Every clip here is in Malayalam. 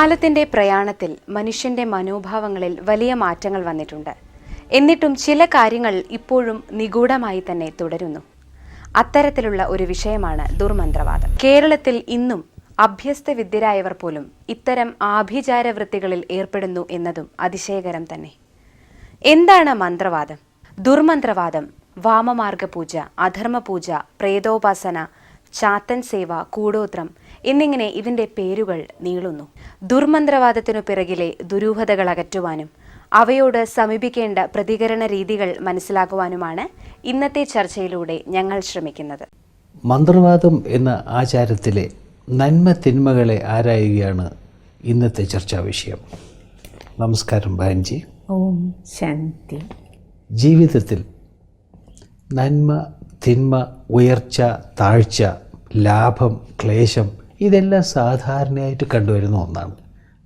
കാലത്തിന്റെ പ്രയാണത്തിൽ മനുഷ്യന്റെ മനോഭാവങ്ങളിൽ വലിയ മാറ്റങ്ങൾ വന്നിട്ടുണ്ട്. എന്നിട്ടും ചില കാര്യങ്ങൾ ഇപ്പോഴും നിഗൂഢമായി തന്നെ തുടരുന്നു. അത്തരത്തിലുള്ള ഒരു വിഷയമാണ് ദുർമന്ത്രവാദം. കേരളത്തിൽ ഇന്നും അഭ്യസ്ത വിദ്യരായവർ പോലും ഇത്തരം ആഭിചാര വൃത്തികളിൽ ഏർപ്പെടുന്നു എന്നതും അതിശയകരം തന്നെ. എന്താണ് മന്ത്രവാദം? ദുർമന്ത്രവാദം, വാമമാർഗ പൂജ, അധർമ്മ പൂജ, പ്രേതോപാസന, ചാത്തൻ സേവ, കൂടോത്രം എന്നിങ്ങനെ ഇതിന്റെ പേരുകൾ നീളുന്നു. ദുർമന്ത്രവാദത്തിനു പിറകിലെ ദുരൂഹതകൾ അകറ്റുവാനും അവയോട് സമീപിക്കേണ്ട പ്രതികരണ രീതികൾ മനസ്സിലാക്കുവാനുമാണ് ഇന്നത്തെ ചർച്ചയിലൂടെ ഞങ്ങൾ ശ്രമിക്കുന്നത്. മന്ത്രവാദം എന്ന ആചാരത്തിലെ നന്മ തിന്മകളെ ആരായുകയാണ് ഇന്നത്തെ ചർച്ചാ വിഷയം. നമസ്കാരം ബഹൻജി. ഓം ശാന്തി. ജീവിതത്തിൽ നന്മ, തിന്മ, ഉയർച്ച, താഴ്ച, ലാഭം, ക്ലേശം ഇതെല്ലാം സാധാരണയായിട്ട് കണ്ടുവരുന്ന ഒന്നാണ്.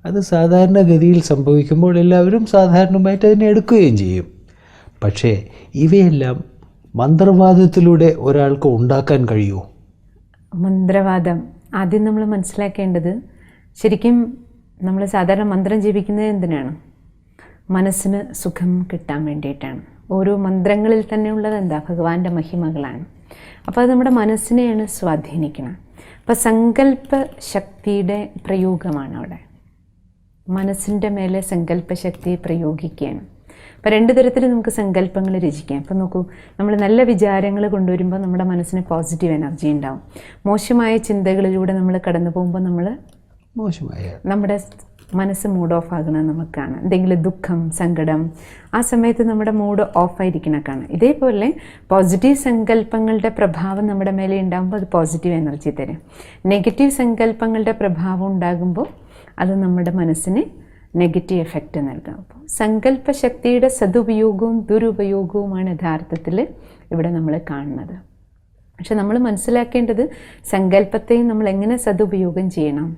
അത് സാധാരണഗതിയിൽ സംഭവിക്കുമ്പോൾ എല്ലാവരും സാധാരണമായിട്ട് അതിനെ എടുക്കുകയും ചെയ്യും. പക്ഷേ ഇവയെല്ലാം മന്ത്രവാദത്തിലൂടെ ഒരാൾക്ക് ഉണ്ടാക്കാൻ കഴിയുമോ? മന്ത്രവാദം ആദ്യം നമ്മൾ മനസ്സിലാക്കേണ്ടത്, ശരിക്കും നമ്മൾ സാധാരണ മന്ത്രം ജപിക്കുന്നത് എന്തിനാണ്? മനസ്സിന് സുഖം കിട്ടാൻ വേണ്ടിയിട്ടാണ്. ഓരോ മന്ത്രങ്ങളിൽ തന്നെ ഉള്ളത് എന്താ? ഭഗവാന്റെ മഹിമകളാണ്. അപ്പോൾ അത് നമ്മുടെ മനസ്സിനെയാണ് സ്വാധീനിക്കണം. അപ്പോൾ സങ്കല്പ ശക്തിയുടെ പ്രയോഗമാണ് അവിടെ. മനസ്സിൻ്റെ മേലെ സങ്കല്പശക്തി പ്രയോഗിക്കുകയാണ്. അപ്പോൾ രണ്ട് തരത്തിൽ നമുക്ക് സങ്കല്പങ്ങൾ രചിക്കാം. ഇപ്പോൾ നോക്കൂ, നമ്മൾ നല്ല വിചാരങ്ങൾ കൊണ്ടുവരുമ്പോൾ നമ്മുടെ മനസ്സിന് പോസിറ്റീവ് എനർജി ഉണ്ടാവും. മോശമായ ചിന്തകളിലൂടെ നമ്മൾ കടന്നു പോകുമ്പോൾ നമ്മുടെ മനസ്സ് മൂഡ് ഓഫ് ആകണം നമുക്കാണ്. എന്തെങ്കിലും ദുഃഖം, സങ്കടം, ആ സമയത്ത് നമ്മുടെ മൂഡ് ഓഫായിരിക്കണക്കാണ്. ഇതേപോലെ പോസിറ്റീവ് സങ്കല്പങ്ങളുടെ പ്രഭാവം നമ്മുടെ മേലെ ഉണ്ടാകുമ്പോൾ അത് പോസിറ്റീവ് എനർജി തരും. നെഗറ്റീവ് സങ്കല്പങ്ങളുടെ പ്രഭാവം ഉണ്ടാകുമ്പോൾ അത് നമ്മുടെ മനസ്സിന് നെഗറ്റീവ് എഫക്റ്റ് നൽകാം. അപ്പോൾ സങ്കല്പശക്തിയുടെ സദുപയോഗവും ദുരുപയോഗവുമാണ് യഥാർത്ഥത്തിൽ ഇവിടെ നമ്മൾ കാണുന്നത്. പക്ഷെ നമ്മൾ മനസ്സിലാക്കേണ്ടത്, സങ്കല്പത്തെയും നമ്മൾ എങ്ങനെ സദുപയോഗം ചെയ്യണം,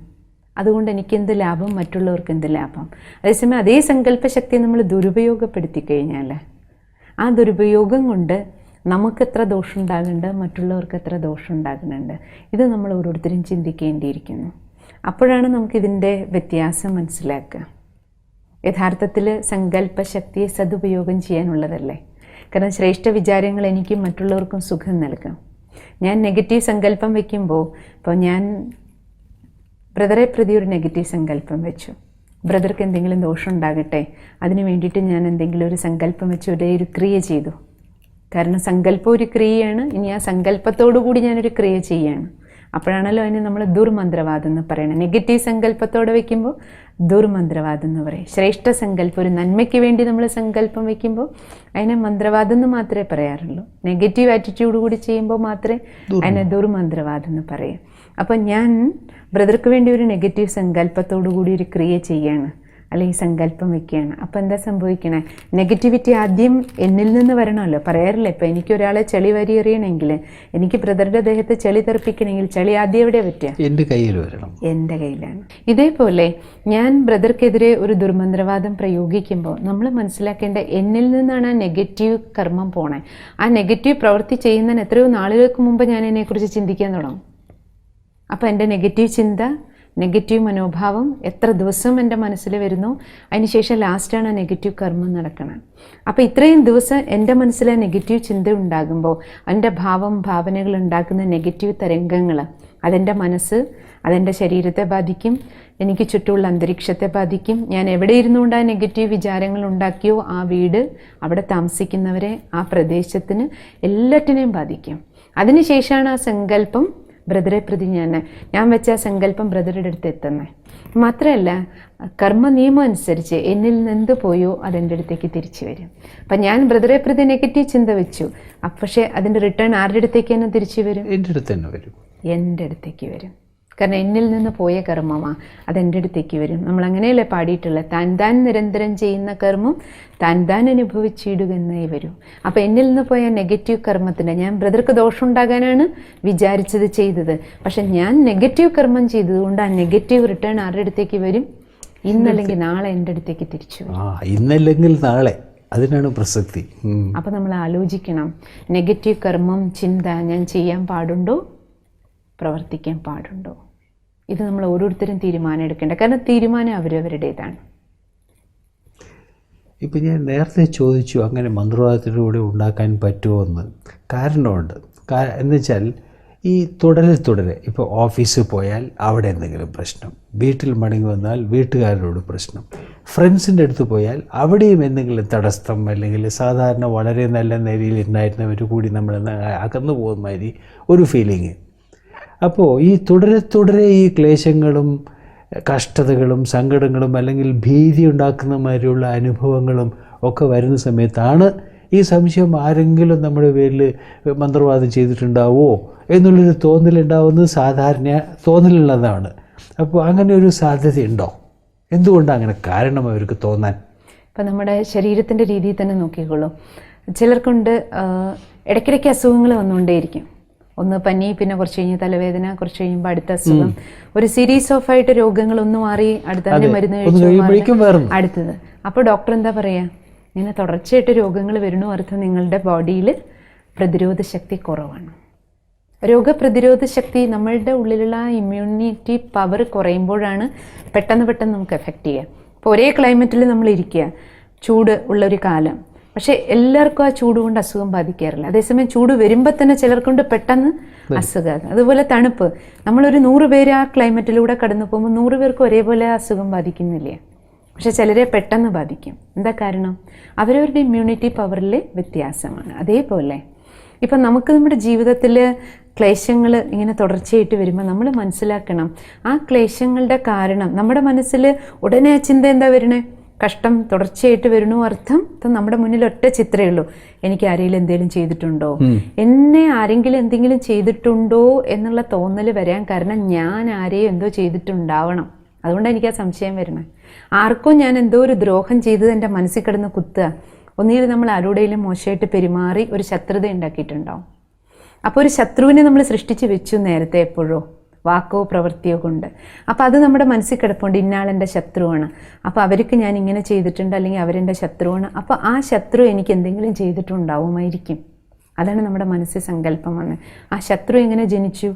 അതുകൊണ്ട് എനിക്കെന്ത് ലാഭം, മറ്റുള്ളവർക്ക് എന്ത് ലാഭം. അതേസമയം അതേ സങ്കല്പശക്തി നമ്മൾ ദുരുപയോഗപ്പെടുത്തി കഴിഞ്ഞാൽ ആ ദുരുപയോഗം കൊണ്ട് നമുക്ക് എത്ര ദോഷം ഉണ്ടാകുന്നുണ്ട്, മറ്റുള്ളവർക്ക് എത്ര ദോഷം ഉണ്ടാകുന്നുണ്ട്, ഇത് നമ്മൾ ഓരോരുത്തരും ചിന്തിക്കേണ്ടിയിരിക്കുന്നു. അപ്പോഴാണ് നമുക്കിതിൻ്റെ വ്യത്യാസം മനസ്സിലാക്കുക. യഥാർത്ഥത്തിൽ സങ്കല്പശക്തിയെ സദുപയോഗം ചെയ്യാനുള്ളതല്ലേ. കാരണം ശ്രേഷ്ഠ വിചാരങ്ങൾ എനിക്കും മറ്റുള്ളവർക്കും സുഖം നൽകാം. ഞാൻ നെഗറ്റീവ് സങ്കല്പം വയ്ക്കുമ്പോൾ, ഇപ്പോൾ ഞാൻ ബ്രദറെ പ്രതി ഒരു നെഗറ്റീവ് സങ്കല്പം വെച്ചു, ബ്രദർക്ക് എന്തെങ്കിലും ദോഷം ഉണ്ടാകട്ടെ, അതിന് വേണ്ടിയിട്ട് ഞാൻ എന്തെങ്കിലും ഒരു സങ്കല്പം വെച്ച് ഒരു ക്രിയ ചെയ്തു. കാരണം സങ്കല്പം ഒരു ക്രിയയാണ്. ഇനി ആ സങ്കല്പത്തോടു കൂടി ഞാനൊരു ക്രിയ ചെയ്യാണ്. അപ്പോഴാണല്ലോ അതിന് നമ്മൾ ദുർമന്ത്രവാദം എന്ന് പറയുന്നത്. നെഗറ്റീവ് സങ്കല്പത്തോടെ വയ്ക്കുമ്പോൾ ദുർമന്ത്രവാദം എന്ന് പറയും. ശ്രേഷ്ഠ സങ്കല്പം, ഒരു നന്മയ്ക്ക് വേണ്ടി നമ്മൾ സങ്കല്പം വയ്ക്കുമ്പോൾ അതിനെ മന്ത്രവാദം എന്ന് മാത്രമേ പറയാറുള്ളൂ. നെഗറ്റീവ് ആറ്റിറ്റ്യൂഡ് കൂടി ചെയ്യുമ്പോൾ മാത്രമേ അതിനെ ദുർമന്ത്രവാദം എന്ന് പറയും. അപ്പം ഞാൻ ബ്രദർക്ക് വേണ്ടി ഒരു നെഗറ്റീവ് സങ്കല്പത്തോടു കൂടി ഒരു ക്രിയ ചെയ്യാണ്, അല്ലെങ്കിൽ സങ്കല്പം വയ്ക്കുകയാണ്. അപ്പോൾ എന്താ സംഭവിക്കണേ? നെഗറ്റിവിറ്റി ആദ്യം എന്നിൽ നിന്ന് വരണമല്ലോ. പറയാറില്ല, ഇപ്പോൾ എനിക്കൊരാളെ ചെളി വാരി എറിയണമെങ്കിൽ, എനിക്ക് ബ്രദറുടെ ദേഹത്ത് ചെളി തെറിപ്പിക്കണമെങ്കിൽ ചെളി ആദ്യം എവിടെ പറ്റുക? എൻ്റെ കയ്യിൽ വരണം, എൻ്റെ കയ്യിലാണ്. ഇതേപോലെ ഞാൻ ബ്രദർക്കെതിരെ ഒരു ദുർമന്ത്രവാദം പ്രയോഗിക്കുമ്പോൾ നമ്മൾ മനസ്സിലാക്കേണ്ട, എന്നിൽ നിന്നാണ് ആ നെഗറ്റീവ് കർമ്മം പോണേ. ആ നെഗറ്റീവ് പ്രവൃത്തി ചെയ്യുന്നതിന് എത്രയോ നാളുകൾക്ക് മുമ്പ് ഞാൻ അതിനെക്കുറിച്ച് ചിന്തിക്കാൻ തുടങ്ങും. അപ്പോൾ എൻ്റെ നെഗറ്റീവ് ചിന്ത, നെഗറ്റീവ് മനോഭാവം എത്ര ദിവസം എൻ്റെ മനസ്സിൽ വരുന്നു, അതിനുശേഷം ലാസ്റ്റാണ് ആ നെഗറ്റീവ് കർമ്മം നടക്കണം. അപ്പോൾ ഇത്രയും ദിവസം എൻ്റെ മനസ്സിൽ നെഗറ്റീവ് ചിന്ത ഉണ്ടാകുമ്പോൾ എൻ്റെ ഭാവനകൾ ഉണ്ടാക്കുന്ന നെഗറ്റീവ് തരംഗങ്ങൾ അതെൻ്റെ മനസ്സ്, അതെൻ്റെ ശരീരത്തെ ബാധിക്കും, എനിക്ക് ചുറ്റുമുള്ള അന്തരീക്ഷത്തെ ബാധിക്കും. ഞാൻ എവിടെ ഇരുന്നുകൊണ്ട് ആ നെഗറ്റീവ് വിചാരങ്ങൾ ഉണ്ടാക്കിയോ ആ വീട്, അവിടെ താമസിക്കുന്നവരെ, ആ പ്രദേശത്തിന് എല്ലാറ്റിനെയും ബാധിക്കും. അതിനുശേഷമാണ് ആ സങ്കല്പം ബ്രദറെ പ്രതി ഞാൻ വെച്ച ആ സങ്കല്പം ബ്രദറുടെ അടുത്ത് എത്തുന്നത്. മാത്രമല്ല, കർമ്മ നിയമം അനുസരിച്ച് എന്നിൽ നിന്ന് എന്ത് പോയോ അതെൻ്റെ അടുത്തേക്ക് തിരിച്ചു വരും. അപ്പം ഞാൻ ബ്രദറെ പ്രതി നെഗറ്റീവ് ചിന്ത വെച്ചു, പക്ഷേ അതിൻ്റെ റിട്ടേൺ ആരുടെ അടുത്തേക്ക് തന്നെ തിരിച്ചു വരും? എൻ്റെ അടുത്ത് തന്നെ വരും, എൻ്റെ അടുത്തേക്ക് വരും. കാരണം എന്നിൽ നിന്ന് പോയ കർമ്മമാണ്, അതെൻ്റെ അടുത്തേക്ക് വരും. നമ്മളങ്ങനെയല്ലേ പാടിയിട്ടുള്ളത്, താൻ നിരന്തരം ചെയ്യുന്ന കർമ്മം താൻ അനുഭവിച്ചിടുക എന്നേ വരും. അപ്പോൾ എന്നിൽ നിന്ന് പോയ നെഗറ്റീവ് കർമ്മത്തിന്, ഞാൻ ബ്രദർക്ക് ദോഷം ഉണ്ടാകാനാണ് വിചാരിച്ചത് ചെയ്തത്, പക്ഷെ ഞാൻ നെഗറ്റീവ് കർമ്മം ചെയ്തതുകൊണ്ട് ആ നെഗറ്റീവ് റിട്ടേൺ ആരുടെ അടുത്തേക്ക് വരും? ഇന്നല്ലെങ്കിൽ നാളെ എൻ്റെ അടുത്തേക്ക് തിരിച്ചു വരും. ഇന്നല്ലെങ്കിൽ നാളെ, അതിനാണ് പ്രസക്തി. അപ്പോൾ നമ്മൾ ആലോചിക്കണം, നെഗറ്റീവ് കർമ്മം, ചിന്ത ഞാൻ ചെയ്യാൻ പാടുണ്ടോ, പ്രവർത്തിക്കാൻ പാടുണ്ടോ? ഇത് നമ്മൾ ഓരോരുത്തരും തീരുമാനം എടുക്കേണ്ട, കാരണം തീരുമാനം അവരവരുടേതാണ്. ഇപ്പം ഞാൻ നേരത്തെ ചോദിച്ചു അങ്ങനെ മന്ത്രവാദത്തിലൂടെ ഉണ്ടാക്കാൻ പറ്റുമോ എന്ന്. കാരണമുണ്ട്. എന്നുവെച്ചാൽ ഈ തുടരെ ഇപ്പോൾ ഓഫീസിൽ പോയാൽ അവിടെ എന്തെങ്കിലും പ്രശ്നം, വീട്ടിൽ മടങ്ങി വന്നാൽ വീട്ടുകാരോട് പ്രശ്നം, ഫ്രണ്ട്സിൻ്റെ അടുത്ത് പോയാൽ അവിടെയും എന്തെങ്കിലും തടസ്സം, അല്ലെങ്കിൽ സാധാരണ വളരെ നല്ല നിലയിൽ ഉണ്ടായിരുന്നവർ കൂടി നമ്മൾ അകന്നു പോകുന്ന മാതിരി ഒരു ഫീലിങ്. അപ്പോൾ ഈ തുടരെ ഈ ക്ലേശങ്ങളും കഷ്ടതകളും സങ്കടങ്ങളും അല്ലെങ്കിൽ ഭീതി ഉണ്ടാക്കുന്ന മാതിരിയുള്ള അനുഭവങ്ങളും ഒക്കെ വരുന്ന സമയത്താണ് ഈ സംശയം ആരെങ്കിലും നമ്മുടെ പേരിൽ മന്ത്രവാദം ചെയ്തിട്ടുണ്ടാവുമോ എന്നുള്ളൊരു തോന്നലുണ്ടാവുന്നത് സാധാരണ തോന്നലുള്ളതാണ്. അപ്പോൾ അങ്ങനെ ഒരു സാധ്യതയുണ്ടോ? എന്തുകൊണ്ടാണ് അങ്ങനെ കാരണം അവർക്ക് തോന്നാൻ? ഇപ്പം നമ്മുടെ ശരീരത്തിൻ്റെ രീതിയിൽ തന്നെ നോക്കിക്കോളൂ. ചിലർക്കുണ്ട് ഇടയ്ക്കിടയ്ക്ക് അസുഖങ്ങൾ വന്നുകൊണ്ടേയിരിക്കും. ഒന്ന് പനി, പിന്നെ കുറച്ച് കഴിഞ്ഞ് തലവേദന, കുറച്ച് കഴിയുമ്പോൾ അടുത്ത അസുഖം, ഒരു സീരീസ് ഓഫ് ആയിട്ട് രോഗങ്ങൾ ഒന്ന് മാറി അടുത്തതിൻ്റെ മരുന്ന് കഴിച്ചു അടുത്തത്. അപ്പോൾ ഡോക്ടർ എന്താ പറയുക, ഇങ്ങനെ തുടർച്ചയായിട്ട് രോഗങ്ങൾ വരുന്നു, അർത്ഥം നിങ്ങളുടെ ബോഡിയിൽ പ്രതിരോധ ശക്തി കുറവാണ്. രോഗപ്രതിരോധ ശക്തി, നമ്മളുടെ ഉള്ളിലുള്ള ഇമ്മ്യൂണിറ്റി പവർ കുറയുമ്പോഴാണ് പെട്ടെന്ന് നമുക്ക് എഫക്റ്റ് ചെയ്യുക. ഇപ്പോൾ ഒരേ ക്ലൈമറ്റിൽ നമ്മൾ ഇരിക്കുക, ചൂട് ഉള്ളൊരു കാലം, പക്ഷേ എല്ലാവർക്കും ആ ചൂട് കൊണ്ട് അസുഖം ബാധിക്കാറില്ല. അതേസമയം ചൂട് വരുമ്പോൾ തന്നെ ചിലർക്കൊണ്ട് പെട്ടെന്ന് അസുഖം. അതുപോലെ തണുപ്പ്, നമ്മളൊരു 100 പേര് ആ ക്ലൈമറ്റിലൂടെ കടന്നു പോകുമ്പോൾ 100 പേർക്ക് ഒരേപോലെ അസുഖം ബാധിക്കുന്നില്ല, പക്ഷെ ചിലരെ പെട്ടെന്ന് ബാധിക്കും. എന്താ കാരണം? അവരവരുടെ ഇമ്മ്യൂണിറ്റി പവറിൽ വ്യത്യാസമാണ്. അതേപോലെ ഇപ്പം നമുക്ക് നമ്മുടെ ജീവിതത്തിൽ ക്ലേശങ്ങൾ ഇങ്ങനെ തുടർച്ചയായിട്ട് വരുമ്പോൾ നമ്മൾ മനസ്സിലാക്കണം, ആ ക്ലേശങ്ങളുടെ കാരണം നമ്മുടെ മനസ്സിൽ ഉടനെ ആ ചിന്ത എന്താ വരണേ? കഷ്ടം തുടർച്ചയായിട്ട് വരണു, അർത്ഥം നമ്മുടെ മുന്നിൽ ഒറ്റ ചിത്രമേ ഉള്ളൂ, എനിക്ക് ആരെങ്കിലും എന്തെങ്കിലും ചെയ്തിട്ടുണ്ടോ, എന്നെ ആരെങ്കിലും എന്തെങ്കിലും ചെയ്തിട്ടുണ്ടോ എന്നുള്ള തോന്നൽ വരാൻ കാരണം ഞാൻ ആരെയും എന്തോ ചെയ്തിട്ടുണ്ടാവണം. അതുകൊണ്ടാണ് എനിക്ക് ആ സംശയം വരണേ. ആർക്കോ ഞാൻ എന്തോ ഒരു ദ്രോഹം ചെയ്തത് എൻ്റെ മനസ്സിൽ കിടന്ന് കുത്തുക. ഒന്നുകിൽ നമ്മൾ ആരുടെയും മോശമായിട്ട് പെരുമാറി ഒരു ശത്രുത ഉണ്ടാക്കിയിട്ടുണ്ടാവും. അപ്പോൾ ഒരു ശത്രുവിനെ നമ്മൾ സൃഷ്ടിച്ച് വെച്ചു നേരത്തെ, എപ്പോഴോ വാക്കോ പ്രവൃത്തിയോ കൊണ്ട്. അപ്പോൾ അത് നമ്മുടെ മനസ്സിൽ കിടപ്പുണ്ട്, ഇന്നാളെൻ്റെ ശത്രുവാണ്, അപ്പോൾ അവർക്ക് ഞാൻ ഇങ്ങനെ ചെയ്തിട്ടുണ്ട്, അല്ലെങ്കിൽ അവരെൻ്റെ ശത്രുവാണ്, അപ്പോൾ ആ ശത്രു എനിക്ക് എന്തെങ്കിലും ചെയ്തിട്ടുണ്ടാവുമായിരിക്കും. അതാണ് നമ്മുടെ മനസ്സിൽ സങ്കല്പം വന്നത്. ആ ശത്രു എങ്ങനെ ജനിച്ചു?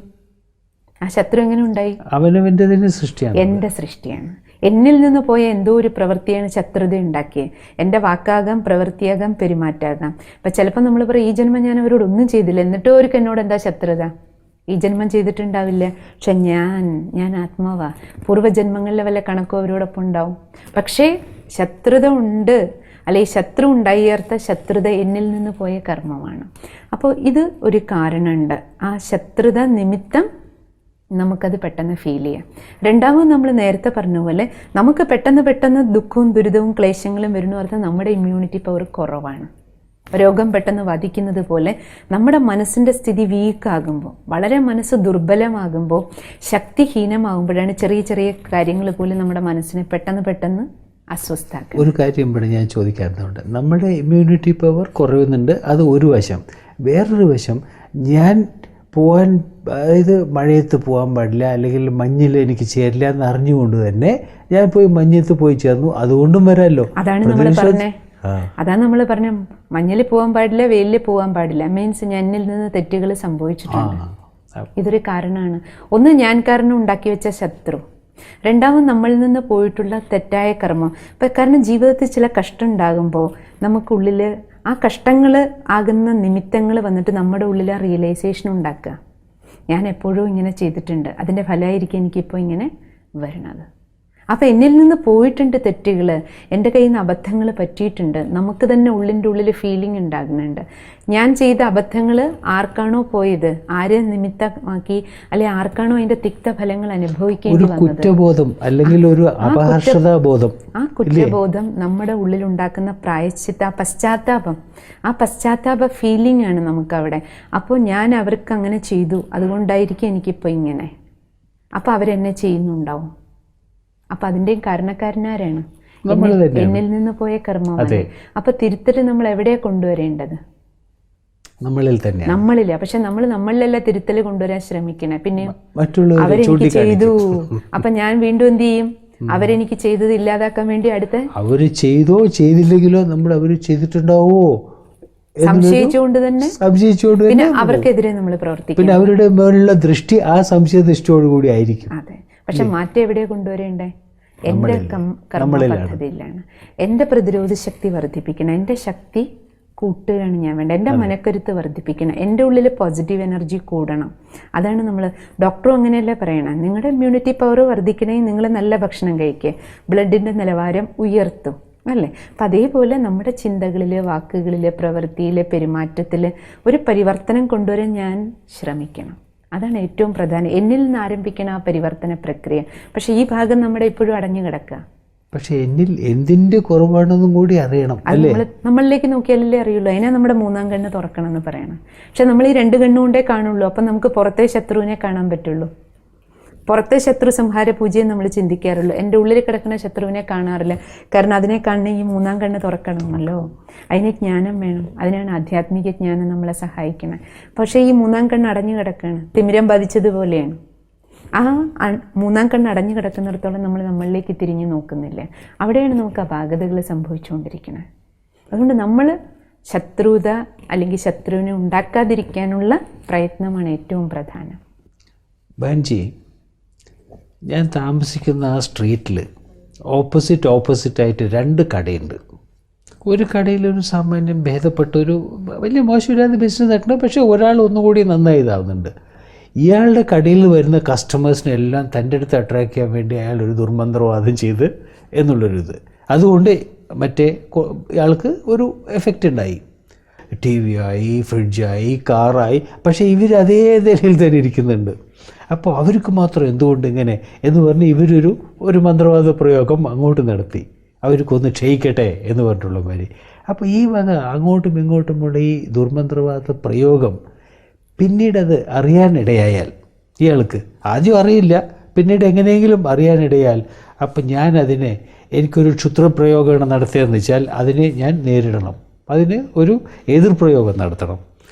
ആ ശത്രു എങ്ങനെ ഉണ്ടായി? അവനവൻ്റെ സൃഷ്ടിയാണ്, എൻ്റെ സൃഷ്ടിയാണ്. എന്നിൽ നിന്ന് പോയ എന്തോ ഒരു പ്രവൃത്തിയാണ് ശത്രുത ഉണ്ടാക്കിയത്. എൻ്റെ വാക്കാകാം, പ്രവൃത്തിയാകാം, പെരുമാറ്റാകാം. അപ്പം ചിലപ്പോൾ നമ്മൾ പറയും, ഈ ജന്മം ഞാൻ അവരോട് ഒന്നും ചെയ്തില്ല, എന്നിട്ടും അവർക്ക് എന്നോട് എന്താ ശത്രുത? ഈ ജന്മം ചെയ്തിട്ടുണ്ടാവില്ല, പക്ഷെ ഞാൻ ആത്മാവാ, പൂർവ്വജന്മങ്ങളിലെ വല്ല കണക്കോ അവരോടൊപ്പം ഉണ്ടാവും. പക്ഷേ ശത്രുത ഉണ്ട്, അല്ലെങ്കിൽ ശത്രു ഉണ്ടായിർത്ത ശത്രുത എന്നിൽ നിന്ന് പോയ കർമ്മമാണ്. അപ്പോൾ ഇത് ഒരു കാരണമുണ്ട്, ആ ശത്രുത നിമിത്തം നമുക്കത് പെട്ടെന്ന് ഫീൽ ചെയ്യാം. രണ്ടാമത് നമ്മൾ നേരത്തെ പറഞ്ഞ പോലെ നമുക്ക് പെട്ടെന്ന് ദുഃഖവും ദുരിതവും ക്ലേശങ്ങളും വരുന്ന അർത്ഥം നമ്മുടെ ഇമ്മ്യൂണിറ്റി പവർ കുറവാണ്. രോഗം പെട്ടെന്ന് വധിക്കുന്നത് പോലെ നമ്മുടെ മനസ്സിൻ്റെ സ്ഥിതി വീക്കാകുമ്പോൾ, വളരെ മനസ്സ് ദുർബലമാകുമ്പോൾ, ശക്തിഹീനമാകുമ്പോഴാണ് ചെറിയ കാര്യങ്ങൾ പോലും നമ്മുടെ മനസ്സിനെ പെട്ടെന്ന് അസ്വസ്ഥാക്കുക. ഒരു കാര്യം ഇവിടെ ഞാൻ ചോദിക്കാറുണ്ട്, നമ്മുടെ ഇമ്മ്യൂണിറ്റി പവർ കുറയുന്നുണ്ട്, അത് ഒരു വശം. വേറൊരു വശം, ഞാൻ പോകാൻ, അതായത് മഴയത്ത് പോകാൻ പാടില്ല, അല്ലെങ്കിൽ മഞ്ഞിൽ എനിക്ക് ചേരില്ല എന്ന് അറിഞ്ഞുകൊണ്ട് തന്നെ ഞാൻ പോയി മഞ്ഞത്ത് പോയി ചേർന്നു, അതുകൊണ്ടും വരാമല്ലോ. അതാണ് നമ്മൾ പറഞ്ഞ മഞ്ഞിൽ പോകാൻ പാടില്ല, വെയിലിൽ പോകാൻ പാടില്ല, മീൻസ് എന്നിൽ നിന്ന് തെറ്റുകൾ സംഭവിച്ചിട്ടുണ്ട്. ഇതൊരു കാരണമാണ്. ഒന്ന്, ഞാൻ കാരണം ഉണ്ടാക്കി വെച്ച ശത്രു. രണ്ടാമത്, നമ്മളിൽ നിന്ന് പോയിട്ടുള്ള തെറ്റായ കർമ്മം. ഇപ്പം കാരണം ജീവിതത്തിൽ ചില കഷ്ടം ഉണ്ടാകുമ്പോൾ നമുക്കുള്ളിൽ ആ കഷ്ടങ്ങൾ ആകുന്ന നിമിത്തങ്ങൾ വന്നിട്ട് നമ്മുടെ ഉള്ളിൽ ആ റിയലൈസേഷൻ ഉണ്ടാക്കുക, ഞാൻ എപ്പോഴും ഇങ്ങനെ ചെയ്തിട്ടുണ്ട്, അതിൻ്റെ ഫലമായിരിക്കും എനിക്കിപ്പോൾ ഇങ്ങനെ വരണത്. അപ്പോൾ എന്നിൽ നിന്ന് പോയിട്ടുണ്ട് തെറ്റുകൾ, എൻ്റെ കയ്യിൽ നിന്ന് അബദ്ധങ്ങൾ പറ്റിയിട്ടുണ്ട്, നമുക്ക് തന്നെ ഉള്ളിൻ്റെ ഉള്ളിൽ ഫീലിംഗ് ഉണ്ടാകുന്നുണ്ട്. ഞാൻ ചെയ്ത അബദ്ധങ്ങൾ ആർക്കാണോ പോയത്, ആരെ നിമിത്തമാക്കി, അല്ലെങ്കിൽ ആർക്കാണോ അതിൻ്റെ തിക്തഫലങ്ങൾ അനുഭവിക്കേണ്ടി വന്നത്, കുറ്റബോധം അല്ലെങ്കിൽ ഒരു അപഹർഷതാബോധം, ആ കുറ്റബോധം നമ്മുടെ ഉള്ളിൽ ഉണ്ടാക്കുന്ന പശ്ചാത്താപം, ആ പശ്ചാത്താപ ഫീലിംഗ് ആണ് നമുക്കവിടെ. അപ്പോൾ ഞാൻ അവർക്ക് അങ്ങനെ ചെയ്തു, അതുകൊണ്ടായിരിക്കും എനിക്കിപ്പോൾ ഇങ്ങനെ, അപ്പോൾ അവരെന്നെ ചെയ്യുന്നുണ്ടാവും. അപ്പം അതിൻ്റെയും കാരണക്കാരനാരാണ്? എന്നിൽ നിന്ന് പോയ കർമ്മമാണ്. അപ്പൊ തിരുത്തൽ നമ്മൾ എവിടെയാ കൊണ്ടുവരേണ്ടത്? നമ്മളില്ല. പക്ഷെ നമ്മളിലല്ല തിരുത്തൽ കൊണ്ടുവരാൻ ശ്രമിക്കണേ, പിന്നെ അവരെനിക്ക് ചെയ്തു, അപ്പൊ ഞാൻ വീണ്ടും എന്ത് ചെയ്യും? അവരെനിക്ക് ചെയ്തത് ഇല്ലാതാക്കാൻ വേണ്ടി അടുത്ത അവര് ചെയ്തോ ചെയ്തില്ലെങ്കിലോ നമ്മൾ അവര് ചെയ്തിട്ടുണ്ടാവോ സംശയിച്ചുകൊണ്ട് തന്നെ പിന്നെ അവർക്കെതിരെ നമ്മൾ പ്രവർത്തിക്കും. പിന്നെ അവരുടെ മേലുള്ള ദൃഷ്ടി ആ സംശയ ദൃഷ്ടിയോടുകൂടി ആയിരിക്കും. അതെ. പക്ഷെ മാറ്റം എവിടെയാണ് കൊണ്ടുവരേണ്ടേ? എൻ്റെ കർമ്മ പദ്ധതിയിലാണ്. എൻ്റെ പ്രതിരോധ ശക്തി വർദ്ധിപ്പിക്കണം, എൻ്റെ ശക്തി കൂട്ടുകയാണ് ഞാൻ വേണ്ടത്, എൻ്റെ മനക്കരുത്ത് വർദ്ധിപ്പിക്കണം, എൻ്റെ ഉള്ളിൽ പോസിറ്റീവ് എനർജി കൂടണം. അതാണ് നമ്മൾ ഡോക്ടറും അങ്ങനെയല്ലേ പറയണം, നിങ്ങളുടെ ഇമ്മ്യൂണിറ്റി പവർ വർദ്ധിക്കണമെങ്കിൽ നിങ്ങൾ നല്ല ഭക്ഷണം കഴിക്കുക, ബ്ലഡിൻ്റെ നിലവാരം ഉയർത്തും അല്ലേ. അപ്പം അതേപോലെ നമ്മുടെ ചിന്തകളിൽ, വാക്കുകളിൽ, പ്രവൃത്തിയിൽ, പെരുമാറ്റത്തിൽ ഒരു പരിവർത്തനം കൊണ്ടുവരാൻ ഞാൻ ശ്രമിക്കണം. അതാണ് ഏറ്റവും പ്രധാനം. എന്നിൽ നിന്ന് ആരംഭിക്കണം ആ പരിവർത്തന പ്രക്രിയ. പക്ഷേ ഈ ഭാഗം നമ്മുടെ ഇപ്പോഴും അടഞ്ഞു കിടക്കുക. പക്ഷെ എന്നിൽ എന്തിൻ്റെ കുറവാണെന്നും കൂടി അറിയണം. അത് നമ്മളിലേക്ക് നോക്കിയാലല്ലേ അറിയുള്ളൂ. അതിനാ നമ്മുടെ മൂന്നാം കണ്ണ് തുറക്കണം എന്ന് പറയണം. പക്ഷെ നമ്മൾ ഈ 2 കണ്ണുകൊണ്ടേ കാണുള്ളൂ. അപ്പം നമുക്ക് പുറത്തെ ശത്രുവിനെ കാണാൻ പറ്റുള്ളൂ. പുറത്തെ ശത്രു സംഹാര പൂജയെ നമ്മൾ ചിന്തിക്കാറുള്ളൂ. എൻ്റെ ഉള്ളിൽ കിടക്കുന്ന ശത്രുവിനെ കാണാറില്ല. കാരണം അതിനെ കാണണമെങ്കിൽ ഈ മൂന്നാം കണ്ണ് തുറക്കണമല്ലോ. അതിന് ജ്ഞാനം വേണം. അതിനാണ് ആധ്യാത്മിക ജ്ഞാനം നമ്മളെ സഹായിക്കുന്നത്. പക്ഷേ ഈ മൂന്നാം കണ്ണ് അടഞ്ഞു കിടക്കുകയാണ്, തിമിരം ബാധിച്ചതുപോലെയാണ്. ആ മൂന്നാം കണ്ണ് അടഞ്ഞു കിടക്കുന്നിടത്തോളം നമ്മൾ നമ്മളിലേക്ക് തിരിഞ്ഞു നോക്കുന്നില്ല. അവിടെയാണ് നമുക്ക് അപാകതകൾ സംഭവിച്ചുകൊണ്ടിരിക്കുന്നത്. അതുകൊണ്ട് നമ്മൾ ശത്രുത അല്ലെങ്കിൽ ശത്രുവിനെ ഉണ്ടാക്കാതിരിക്കാനുള്ള പ്രയത്നമാണ് ഏറ്റവും പ്രധാനം. ബാൻജി, ഞാൻ താമസിക്കുന്ന ആ സ്ട്രീറ്റിൽ ഓപ്പോസിറ്റായിട്ട് 2 കടയുണ്ട്. ഒരു കടയിലൊരു സാമാന്യം ഭേദപ്പെട്ടൊരു വലിയ മോശമില്ലാത്ത ബിസിനസ് നടക്കണം, പക്ഷേ ഒരാൾ ഒന്നുകൂടി നന്നായി ഇതാവുന്നുണ്ട്. ഇയാളുടെ കടയിൽ വരുന്ന കസ്റ്റമേഴ്സിനെല്ലാം തൻ്റെ അടുത്ത് അട്രാക്ട് ചെയ്യാൻ വേണ്ടി അയാൾ ഒരു ദുർമന്ത്രവാദം ചെയ്ത് എന്നുള്ളൊരിത്. അതുകൊണ്ട് മറ്റേ ഇയാൾക്ക് ഒരു എഫക്റ്റ് ഉണ്ടായി. TV ആയി, ഫ്രിഡ്ജായി, കാറായി. പക്ഷേ ഇവർ അതേ നിലയിൽ തന്നെ ഇരിക്കുന്നുണ്ട്. അപ്പോൾ അവർക്ക് മാത്രം എന്തുകൊണ്ട് ഇങ്ങനെ എന്ന് പറഞ്ഞ് ഒരു മന്ത്രവാദ പ്രയോഗം അങ്ങോട്ട് നടത്തി, അവർക്കൊന്ന് ക്ഷയിക്കട്ടെ എന്ന് പറഞ്ഞിട്ടുള്ള മാതിരി. അപ്പോൾ ഈ വക അങ്ങോട്ടും ഇങ്ങോട്ടുമുള്ള ഈ ദുർമന്ത്രവാദ പ്രയോഗം പിന്നീടത് അറിയാനിടയായാൽ, ഇയാൾക്ക് ആദ്യം അറിയില്ല, പിന്നീട് എങ്ങനെയെങ്കിലും അറിയാനിടയാൽ, അപ്പം ഞാനതിനെ എനിക്കൊരു ക്ഷുദ്രപ്രയോഗമാണ് നടത്തിയതെന്ന് വെച്ചാൽ അതിനെ ഞാൻ നേരിടണം, അതിന് ഒരു എതിർപ്രയോഗം നടത്തണം.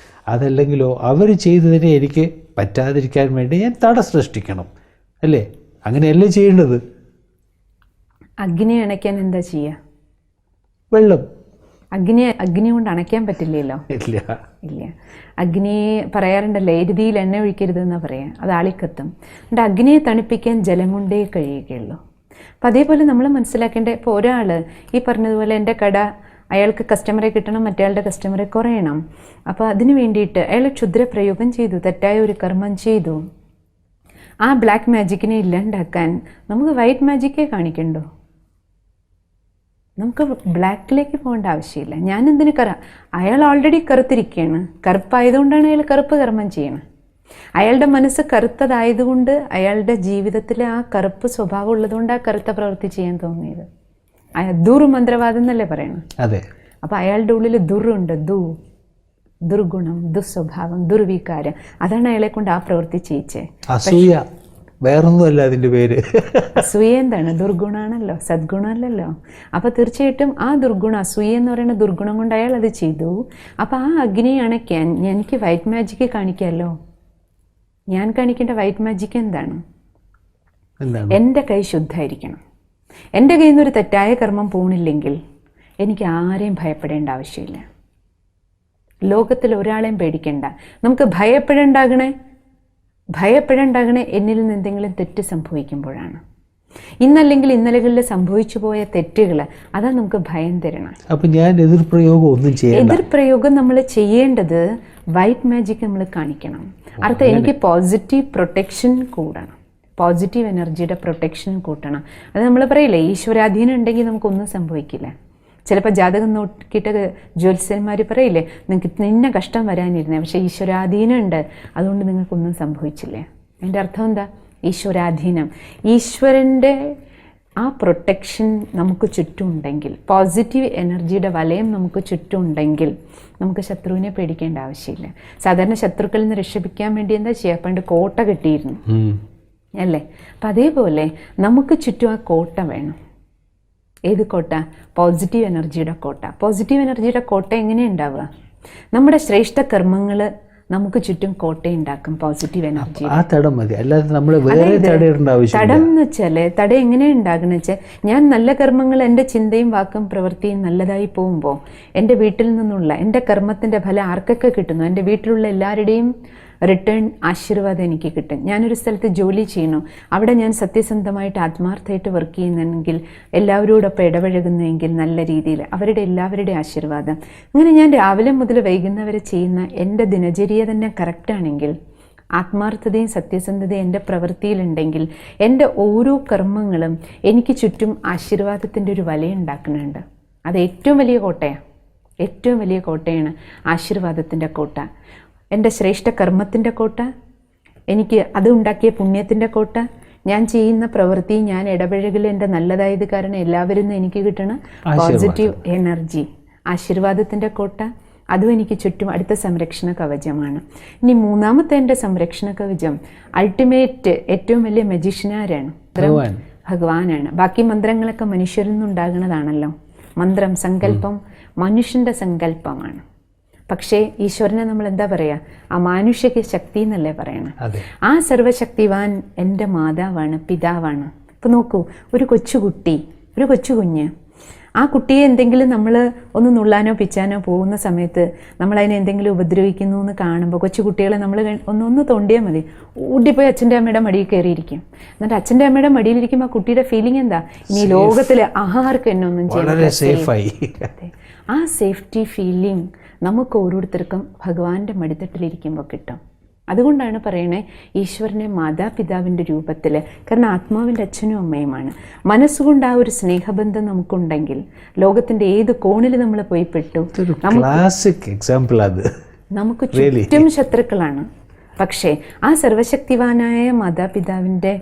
അതല്ലെങ്കിലോ അവർ ചെയ്തതിനെ എനിക്ക് പറ്റാതിരിക്കാൻ വേണ്ടി ഞാൻ തട സൃഷ്ടിക്കണം, അല്ലേ? അങ്ങനെയല്ലേ ചെയ്യേണ്ടത്? അഗ്നി അണയ്ക്കാൻ എന്താ ചെയ്യുക? വെള്ളം. അഗ്നി കൊണ്ട് അണയ്ക്കാൻ പറ്റില്ലല്ലോ. ഇല്ല. അഗ്നി പറയാറുണ്ടല്ലോ, എരുതിയിൽ എണ്ണ ഒഴിക്കരുതെന്നാണ് പറയാം, അത് ആളിക്കത്തും. എന്നിട്ട് അഗ്നിയെ തണുപ്പിക്കാൻ ജലം കൊണ്ടേ കഴിയുകയുള്ളൂ. അപ്പം അതേപോലെ നമ്മൾ മനസ്സിലാക്കേണ്ട, ഇപ്പോൾ ഒരാൾ ഈ പറഞ്ഞതുപോലെ എൻ്റെ കട, അയാൾക്ക് കസ്റ്റമറെ കിട്ടണം, മറ്റേയാളുടെ കസ്റ്റമറെ കുറയണം. അപ്പോൾ അതിന് വേണ്ടിയിട്ട് അയാൾ ക്ഷുദ്രപ്രയോഗം ചെയ്തു, തെറ്റായ ഒരു കർമ്മം ചെയ്തു. ആ ബ്ലാക്ക് മാജിക്കിനെ ഇല്ലാണ്ടാക്കാൻ നമുക്ക് വൈറ്റ് മാജിക്കേ കാണിക്കണ്ടോ? നമുക്ക് ബ്ലാക്കിലേക്ക് പോകേണ്ട ആവശ്യമില്ല. ഞാൻ എന്തിന് അയാൾ ഓൾറെഡി കറുത്തിരിക്കുകയാണ്. കറുപ്പായതുകൊണ്ടാണ് അയാൾ കറുപ്പ് കർമ്മം ചെയ്യണം. അയാളുടെ മനസ്സ് കറുത്തതായതുകൊണ്ട് അയാളുടെ ജീവിതത്തിൽ ആ കറുപ്പ് സ്വഭാവം ഉള്ളതുകൊണ്ട് ആ കറുത്ത പ്രവൃത്തി ചെയ്യാൻ തോന്നിയത്. ദുർമന്ത്രവാദം എന്നല്ലേ പറയണം. അതെ. അപ്പം അയാളുടെ ഉള്ളിൽ ദുരുണ്ട്, ദുർഗുണം, ദുസ്വഭാവം, ദുർവികാരം. അതാണ് അയാളെ കൊണ്ട് ആ പ്രവൃത്തി ചെയ്യിച്ചേ. അസൂയ വേറൊന്നുമല്ല അതിൻ്റെ പേര്. അസൂയ എന്താണ്? ദുർഗുണാണല്ലോ, സദ്ഗുണമല്ലല്ലോ. അപ്പോൾ തീർച്ചയായിട്ടും ആ ദുർഗുണം, അസൂയ എന്ന് പറയുന്ന ദുർഗുണം കൊണ്ട് അയാൾ അത് ചെയ്തു. അപ്പോൾ ആ അഗ്നി അണയ്ക്കാൻ എനിക്ക് വൈറ്റ് മാജിക്ക് കാണിക്കാമല്ലോ. ഞാൻ കാണിക്കേണ്ട വൈറ്റ് മാജിക്ക് എന്താണ്? എൻ്റെ കൈ ശുദ്ധമായിരിക്കണം. എൻ്റെ കയ്യിൽ നിന്നൊരു തെറ്റായ കർമ്മം പോണില്ലെങ്കിൽ എനിക്ക് ആരെയും ഭയപ്പെടേണ്ട ആവശ്യമില്ല. ലോകത്തിൽ ഒരാളെയും പേടിക്കേണ്ട. നമുക്ക് ഭയപ്പെടേണ്ടാകണേ എന്നിൽ നിന്ന് എന്തെങ്കിലും തെറ്റ് സംഭവിക്കുമ്പോഴാണ്. ഇന്നല്ലെങ്കിൽ ഇന്നലകളിൽ സംഭവിച്ചു പോയ തെറ്റുകൾ, അതാ നമുക്ക് ഭയം തരണം. അപ്പം ഞാൻ എതിർപ്രയോഗം നമ്മൾ ചെയ്യേണ്ടത് വൈറ്റ് മാജിക് നമ്മൾ കാണിക്കണം. അർത്ഥം എനിക്ക് പോസിറ്റീവ് പ്രൊട്ടക്ഷൻ കൂടണം, പോസിറ്റീവ് എനർജിയുടെ പ്രൊട്ടക്ഷൻ കൂട്ടണം. അത് നമ്മൾ പറയില്ലേ, ഈശ്വരാധീനം ഉണ്ടെങ്കിൽ നമുക്കൊന്നും സംഭവിക്കില്ല. ചിലപ്പോൾ ജാതകം നോക്കിയിട്ട് ജ്യോത്സ്യന്മാർ പറയില്ലേ, നിങ്ങൾക്ക് നിന്നെ കഷ്ടം വരാനിരുന്നേ, പക്ഷേ ഈശ്വരാധീനം ഉണ്ട്, അതുകൊണ്ട് നിങ്ങൾക്കൊന്നും സംഭവിച്ചില്ല. അതിൻ്റെ അർത്ഥം എന്താ? ഈശ്വരാധീനം, ഈശ്വരൻ്റെ ആ പ്രൊട്ടക്ഷൻ നമുക്ക് ചുറ്റുമുണ്ടെങ്കിൽ, പോസിറ്റീവ് എനർജിയുടെ വലയം നമുക്ക് ചുറ്റുമുണ്ടെങ്കിൽ നമുക്ക് ശത്രുവിനെ പേടിക്കേണ്ട ആവശ്യമില്ല. സാധാരണ ശത്രുക്കളിൽ നിന്ന് രക്ഷപ്പിക്കാൻ വേണ്ടി എന്താ ചെയ്യുക? പണ്ട് കോട്ട കെട്ടിയിരുന്നു അല്ലേ? അപ്പം അതേപോലെ നമുക്ക് ചുറ്റും ആ കോട്ട വേണം. ഏത് കോട്ട? പോസിറ്റീവ് എനർജിയുടെ കോട്ട. പോസിറ്റീവ് എനർജിയുടെ കോട്ട എങ്ങനെയാണ് ഉണ്ടാവുക? നമ്മുടെ ശ്രേഷ്ഠ കർമ്മങ്ങൾ നമുക്ക് ചുറ്റും കോട്ടയുണ്ടാക്കും പോസിറ്റീവ് എനർജി. ആ തടം മതി, അല്ലാതെ നമ്മൾ വേറെ തടം എന്ന് വെച്ചാൽ, തടം എങ്ങനെയാണ് ഉണ്ടാകുന്നത് വെച്ചാൽ, ഞാൻ നല്ല കർമ്മങ്ങൾ, എൻ്റെ ചിന്തയും വാക്കും പ്രവൃത്തിയും നല്ലതായി പോകുമ്പോൾ എൻ്റെ വീട്ടിൽ നിന്നുള്ള എൻ്റെ കർമ്മത്തിൻ്റെ ഫലം ആർക്കൊക്കെ കിട്ടുന്നു? എൻ്റെ വീട്ടിലുള്ള എല്ലാവരുടെയും റിട്ടേൺ ആശീർവാദം എനിക്ക് കിട്ടും. ഞാനൊരു സ്ഥലത്ത് ജോലി ചെയ്യണു, അവിടെ ഞാൻ സത്യസന്ധമായിട്ട് ആത്മാർത്ഥമായിട്ട് വർക്ക് ചെയ്യുന്നെങ്കിൽ, എല്ലാവരോടൊപ്പം ഇടപഴകുന്നെങ്കിൽ നല്ല രീതിയിൽ, അവരുടെ എല്ലാവരുടെയും ആശീർവാദം. അങ്ങനെ ഞാൻ രാവിലെ മുതൽ വൈകുന്നവരെ ചെയ്യുന്ന എൻ്റെ ദിനചര്യ തന്നെ കറക്റ്റാണെങ്കിൽ, ആത്മാർത്ഥതയും സത്യസന്ധതയും എൻ്റെ പ്രവൃത്തിയിലുണ്ടെങ്കിൽ, എൻ്റെ ഓരോ കർമ്മങ്ങളും എനിക്ക് ചുറ്റും ആശീർവാദത്തിൻ്റെ ഒരു വലയുണ്ടാക്കുന്നുണ്ട്. അത് ഏറ്റവും വലിയ കോട്ടയാണ്. ഏറ്റവും വലിയ കോട്ടയാണ് ആശീർവാദത്തിൻ്റെ കോട്ട. എൻ്റെ ശ്രേഷ്ഠ കർമ്മത്തിൻ്റെ കോട്ട, എനിക്ക് അത് ഉണ്ടാക്കിയ പുണ്യത്തിൻ്റെ കോട്ട, ഞാൻ ചെയ്യുന്ന പ്രവൃത്തി, ഞാൻ ഇടപഴകൽ എൻ്റെ നല്ലതായത് കാരണം എല്ലാവരും നിന്ന് എനിക്ക് കിട്ടണ പോസിറ്റീവ് എനർജി, ആശീർവാദത്തിൻ്റെ കോട്ട, അതും എനിക്ക് ചുറ്റും അടുത്ത സംരക്ഷണ കവചമാണ്. ഇനി മൂന്നാമത്തെ എൻ്റെ സംരക്ഷണ കവചം, അൾട്ടിമേറ്റ് ഏറ്റവും വലിയ മജീഷ്യനാരാണ്? ഭഗവാനാണ്. ബാക്കി മന്ത്രങ്ങളൊക്കെ മനുഷ്യരിൽ നിന്നുണ്ടാകുന്നതാണല്ലോ. മന്ത്രം, സങ്കല്പം മനുഷ്യൻ്റെ സങ്കല്പമാണ്. പക്ഷേ ഈശ്വരനെ നമ്മൾ എന്താ പറയുക? അമാനുഷിക ശക്തി എന്നല്ലേ പറയണം. ആ സർവശക്തിവാൻ എൻ്റെ മാതാവാണ്, പിതാവാണ്. ഇപ്പം നോക്കൂ, ഒരു കൊച്ചുകുട്ടി, ഒരു കൊച്ചു കുഞ്ഞ്, ആ കുട്ടിയെ എന്തെങ്കിലും നമ്മൾ ഒന്ന് നുള്ളാനോ പിച്ചാനോ പോകുന്ന സമയത്ത് നമ്മളതിനെ എന്തെങ്കിലും ഉപദ്രവിക്കുന്നു എന്ന് കാണുമ്പോൾ, കൊച്ചുകുട്ടികളെ നമ്മൾ ഒന്ന് തോണ്ടിയാൽ മതി, ഓടിപ്പോയി അച്ഛൻ്റെ അമ്മയുടെ മടിയിൽ കയറിയിരിക്കും. എന്നിട്ട് അച്ഛൻ്റെ അമ്മയുടെ മടിയിലിരിക്കുമ്പോൾ ആ കുട്ടിയുടെ ഫീലിംഗ് എന്താ? ഇനി ലോകത്തിൽ ആർക്കും എന്നെ ഒന്നും ചെയ്യാൻ. ആ സേഫ്റ്റി ഫീലിംഗ് നമുക്ക് ഓരോരുത്തർക്കും ഭഗവാന്റെ മടിത്തട്ടിലിരിക്കുമ്പോൾ കിട്ടും. അതുകൊണ്ടാണ് പറയണേ ഈശ്വരനെ മാതാപിതാവിൻ്റെ രൂപത്തിൽ. കാരണം ആത്മാവിൻ്റെ അച്ഛനും അമ്മയുമാണ്. മനസ്സുകൊണ്ട് ആ ഒരു സ്നേഹബന്ധം നമുക്കുണ്ടെങ്കിൽ ലോകത്തിൻ്റെ ഏത് കോണിൽ നമ്മൾ പോയി പെട്ടു, നമുക്ക് ചുറ്റും ശത്രുക്കളാണ്. പക്ഷേ ആ സർവശക്തിവാനായ മാതാപിതാവിൻ്റെ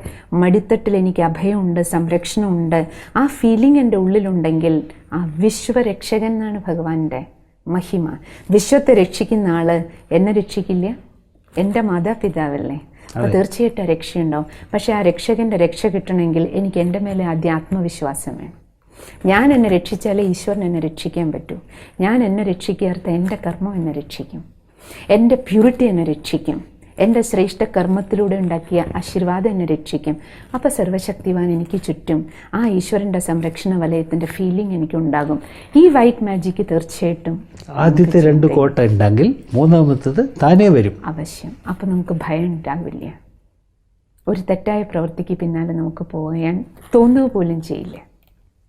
മടിത്തട്ടിൽ എനിക്ക് അഭയമുണ്ട്, സംരക്ഷണമുണ്ട്, ആ ഫീലിംഗ് എൻ്റെ ഉള്ളിലുണ്ടെങ്കിൽ, ആ വിശ്വരക്ഷകൻ എന്നാണ് ഭഗവാന്റെ മഹിമ. വിശ്വത്തെ രക്ഷിക്കുന്ന ആള് എന്നെ രക്ഷിക്കില്ല? എൻ്റെ മാതാപിതാവല്ലേ? അപ്പോൾ തീർച്ചയായിട്ടും രക്ഷയുണ്ടാവും. പക്ഷേ ആ രക്ഷകൻ്റെ രക്ഷ കിട്ടണമെങ്കിൽ എനിക്ക് എൻ്റെ മേലെ ആദ്യം ആത്മവിശ്വാസം വേണം. ഞാൻ എന്നെ രക്ഷിച്ചാലേ ഈശ്വരൻ എന്നെ രക്ഷിക്കാൻ പറ്റൂ. ഞാൻ എന്നെ രക്ഷിക്കാത്ത എൻ്റെ കർമ്മം എന്നെ രക്ഷിക്കും, എൻ്റെ പ്യൂരിറ്റി എന്നെ രക്ഷിക്കും, എൻ്റെ ശ്രേഷ്ഠ കർമ്മത്തിലൂടെ ഉണ്ടാക്കിയ ആശീർവാദം എന്നെ രക്ഷിക്കും. അപ്പോൾ സർവശക്തിവാൻ എനിക്ക് ചുറ്റും, ആ ഈശ്വരൻ്റെ സംരക്ഷണ വലയത്തിൻ്റെ ഫീലിംഗ് എനിക്കുണ്ടാകും. ഈ വൈറ്റ് മാജിക്ക് തീർച്ചയായിട്ടും ആദ്യത്തെ 2 കോട്ട ഉണ്ടെങ്കിൽ മൂന്നാമത്തത് താനേ വരും, അവശ്യം. അപ്പോൾ നമുക്ക് ഭയം ഉണ്ടാവില്ല. ഒരു തെറ്റായ പ്രവൃത്തിക്ക് പിന്നാലെ നമുക്ക് പോകാൻ തോന്നുക പോലും ചെയ്യില്ല.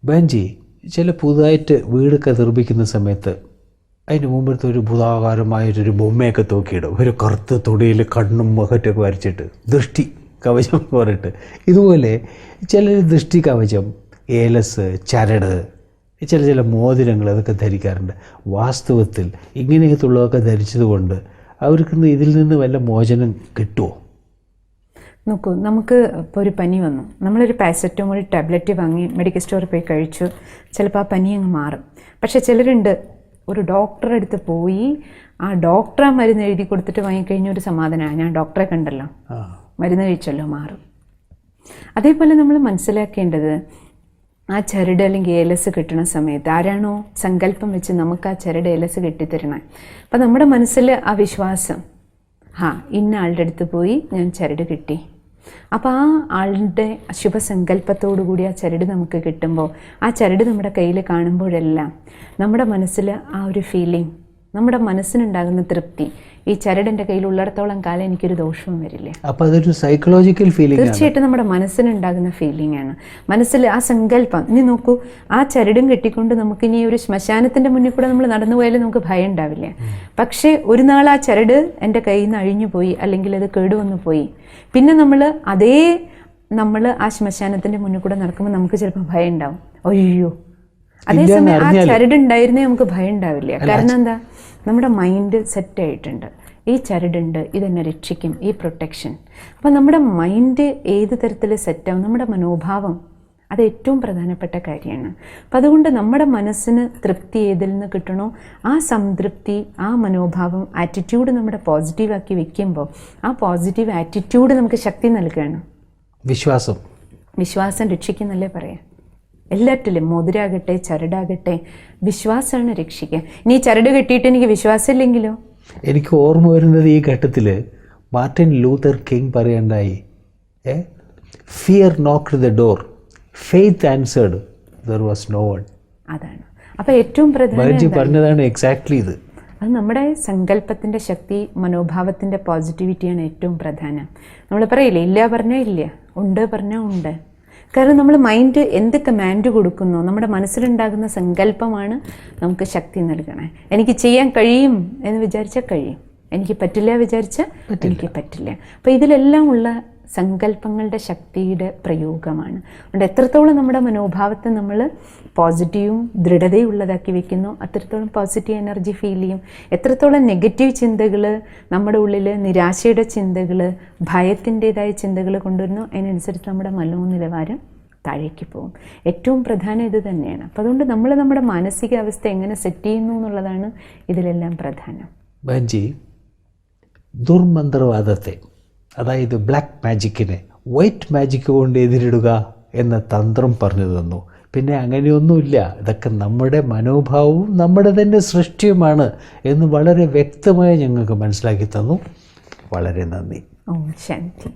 ബെഞ്ചി, ചില പുതുതായിട്ട് വീടൊക്കെ നിർമ്മിക്കുന്ന സമയത്ത് അതിന് മുമ്പത്തെ ഒരു ഭൂതാകാരമായിട്ടൊരു ബൊമ്മയൊക്കെ തൂക്കിയിടും, ഒരു കറുത്ത തുണിയിൽ കണ്ണും മുഖറ്റൊക്കെ വരച്ചിട്ട്, ദൃഷ്ടി കവചം പറഞ്ഞിട്ട്. ഇതുപോലെ ചിലർ ദൃഷ്ടി കവചം, ഏലസ്, ചരട്, ചില മോതിരങ്ങൾ അതൊക്കെ ധരിക്കാറുണ്ട്. വാസ്തവത്തിൽ ഇങ്ങനെയൊക്കെയുള്ളതൊക്കെ ധരിച്ചതുകൊണ്ട് അവർക്ക് ഇതിൽ നിന്ന് വല്ല മോചനം കിട്ടുമോ? നോക്കൂ, നമുക്ക് ഇപ്പോൾ ഒരു പനി വന്നു, നമ്മളൊരു പാരസെറ്റമോൾ ടാബ്ലറ്റ് വാങ്ങി മെഡിക്കൽ സ്റ്റോറിൽ പോയി കഴിച്ചു, ചിലപ്പോൾ ആ പനി അങ്ങ് മാറും. പക്ഷേ ചിലരുണ്ട്, ഒരു ഡോക്ടറെ അടുത്ത് പോയി ആ ഡോക്ടറെ മരുന്ന് എഴുതി കൊടുത്തിട്ട് വാങ്ങിക്കഴിഞ്ഞ ഒരു സമാധാനമാണ്, ഞാൻ ഡോക്ടറെ കണ്ടല്ലോ, മരുന്ന് കഴിച്ചല്ലോ, മാറും. അതേപോലെ നമ്മൾ മനസ്സിലാക്കേണ്ടത്, ആ ചരട് അല്ലെങ്കിൽ ഏലസ് കിട്ടുന്ന സമയത്ത് ആരാണോ സങ്കല്പം വെച്ച് നമുക്ക് ആ ചരട് ഏലസ് കെട്ടിത്തരണം, അപ്പം നമ്മുടെ മനസ്സിൽ ആ വിശ്വാസം, ഇന്ന ആളുടെ അടുത്ത് പോയി ഞാൻ ചരട് കിട്ടി. അപ്പോൾ ആ ആളുടെ ശുഭസങ്കല്പത്തോടു കൂടി ആ ചരട് നമുക്ക് കിട്ടുമ്പോൾ, ആ ചരട് നമ്മുടെ കയ്യിൽ കാണുമ്പോഴെല്ലാം നമ്മുടെ മനസ്സിൽ ആ ഒരു ഫീലിംഗ്, നമ്മുടെ മനസ്സിനുണ്ടാകുന്ന തൃപ്തി, ഈ ചരട് എൻ്റെ കയ്യിലുള്ളിടത്തോളം കാലം എനിക്കൊരു ദോഷവും വരില്ല. അപ്പോൾ അതൊരു സൈക്കോളജിക്കൽ ഫീലിംഗ്, തീർച്ചയായിട്ടും നമ്മുടെ മനസ്സിനുണ്ടാകുന്ന ഫീലിംഗ് ആണ്. മനസ്സിൽ ആ സങ്കല്പം, ഇനി നോക്കൂ, ആ ചരടും കെട്ടിക്കൊണ്ട് നമുക്കിനി ഒരു ശ്മശാനത്തിൻ്റെ മുന്നിൽ കൂടെ നമ്മൾ നടന്നു പോയാലും നമുക്ക് ഭയം ഉണ്ടാവില്ല. പക്ഷേ ഒരു നാൾ ആ ചരട് എൻ്റെ കയ്യിൽ നിന്ന് അഴിഞ്ഞു പോയി, അല്ലെങ്കിൽ അത് കേടുവന്നു പോയി, പിന്നെ നമ്മൾ ആ ശ്മശാനത്തിൻ്റെ മുന്നിൽ കൂടെ നടക്കുമ്പോൾ നമുക്ക് ചിലപ്പോൾ ഭയം ഉണ്ടാവും, അയ്യോ. അതേസമയം ആ ചരട് ഉണ്ടായിരുന്നേ നമുക്ക് ഭയം ഉണ്ടാവില്ല. കാരണം എന്താ? നമ്മുടെ മൈൻഡ് സെറ്റായിട്ടുണ്ട്, ഈ ചരടുണ്ട്, ഇതെന്നെ രക്ഷിക്കും, ഈ പ്രൊട്ടക്ഷൻ. അപ്പം നമ്മുടെ മൈൻഡ് ഏത് തരത്തിൽ സെറ്റാവും, നമ്മുടെ മനോഭാവം, അത് ഏറ്റവും പ്രധാനപ്പെട്ട കാര്യമാണ്. അപ്പം അതുകൊണ്ട് നമ്മുടെ മനസ്സിന് തൃപ്തി ഏതിൽ നിന്ന് കിട്ടണോ ആ സംതൃപ്തി, ആ മനോഭാവം, ആറ്റിറ്റ്യൂഡ് നമ്മുടെ പോസിറ്റീവാക്കി വെക്കുമ്പോൾ ആ പോസിറ്റീവ് ആറ്റിറ്റ്യൂഡ് നമുക്ക് ശക്തി നൽകുകയാണ്. വിശ്വാസം രക്ഷിക്കുന്നല്ലേ പറയാം. എല്ലാറ്റിലും മോതിരാകട്ടെ ചരടാകട്ടെ വിശ്വാസമാണ് രക്ഷിക്കുക. ഇനി ചരട് കെട്ടിയിട്ട് എനിക്ക് വിശ്വാസമില്ലെങ്കിലോ? എനിക്ക് ഓർമ്മ വരുന്നത് ഈ ഘട്ടത്തിൽ മാർട്ടിൻ ലൂതർ കിങ് പറയണ്ടായി, fear knocked the door, faith answered, there was no one. അതാണ്. അപ്പോൾ ഏറ്റവും പ്രധാനം പറഞ്ഞതാണ് എക്സാക്ട്ലി ഇത്. അത് നമ്മുടെ സങ്കല്പത്തിൻ്റെ ശക്തി, മനോഭാവത്തിൻ്റെ പോസിറ്റിവിറ്റിയാണ് ഏറ്റവും പ്രധാനം. നമ്മൾ പറയില്ലേ, ഇല്ല പറഞ്ഞാൽ ഇല്ല, ഉണ്ട് പറഞ്ഞാൽ ഉണ്ട്. കാരണം നമ്മൾ മൈൻഡ് എന്ത് കമാൻഡ് കൊടുക്കുന്നോ, നമ്മുടെ മനസ്സിലുണ്ടാകുന്ന സങ്കല്പമാണ് നമുക്ക് ശക്തി നൽകണേ. എനിക്ക് ചെയ്യാൻ കഴിയും എന്ന് വിചാരിച്ചാൽ കഴിയും, എനിക്ക് പറ്റില്ല വിചാരിച്ചാൽ എനിക്ക് പറ്റില്ല. അപ്പോൾ ഇതിലെല്ലാം ഉള്ള സങ്കല്പങ്ങളുടെ ശക്തിയുടെ പ്രയോഗമാണ്. അതുകൊണ്ട് എത്രത്തോളം നമ്മുടെ മനോഭാവത്തെ നമ്മൾ പോസിറ്റീവും ദൃഢതയുള്ളതാക്കി വെക്കുന്നോ അത്രത്തോളം പോസിറ്റീവ് എനർജി ഫീൽ ചെയ്യും. എത്രത്തോളം നെഗറ്റീവ് ചിന്തകൾ നമ്മുടെ ഉള്ളിൽ, നിരാശയുടെ ചിന്തകൾ, ഭയത്തിൻ്റെതായ ചിന്തകൾ കൊണ്ടുവരുന്നോ അതിനനുസരിച്ച് നമ്മുടെ മനോനിലവാരം താഴേക്ക് പോകും. ഏറ്റവും പ്രധാനം ഇത് തന്നെയാണ്. അപ്പോൾ അതുകൊണ്ട് നമ്മൾ നമ്മുടെ മാനസികാവസ്ഥ എങ്ങനെ സെറ്റ് ചെയ്യുന്നു എന്നുള്ളതാണ് ഇതിലെല്ലാം പ്രധാനം. ബഹൻജി, ദുർമന്ത്രവാദത്തെ, അതായത് ബ്ലാക്ക് മാജിക്കിനെ വൈറ്റ് മാജിക് കൊണ്ട് എതിരിടുക എന്ന തന്ത്രം പറഞ്ഞു തന്നു. പിന്നെ അങ്ങനെയൊന്നുമില്ല, ഇതൊക്കെ നമ്മുടെ മനോഭാവവും നമ്മുടെ തന്നെ സൃഷ്ടിയുമാണ് എന്ന് വളരെ വ്യക്തമായി ഞങ്ങൾക്ക് മനസ്സിലാക്കി തന്നു. വളരെ നന്ദി. ഓം ശാന്തി.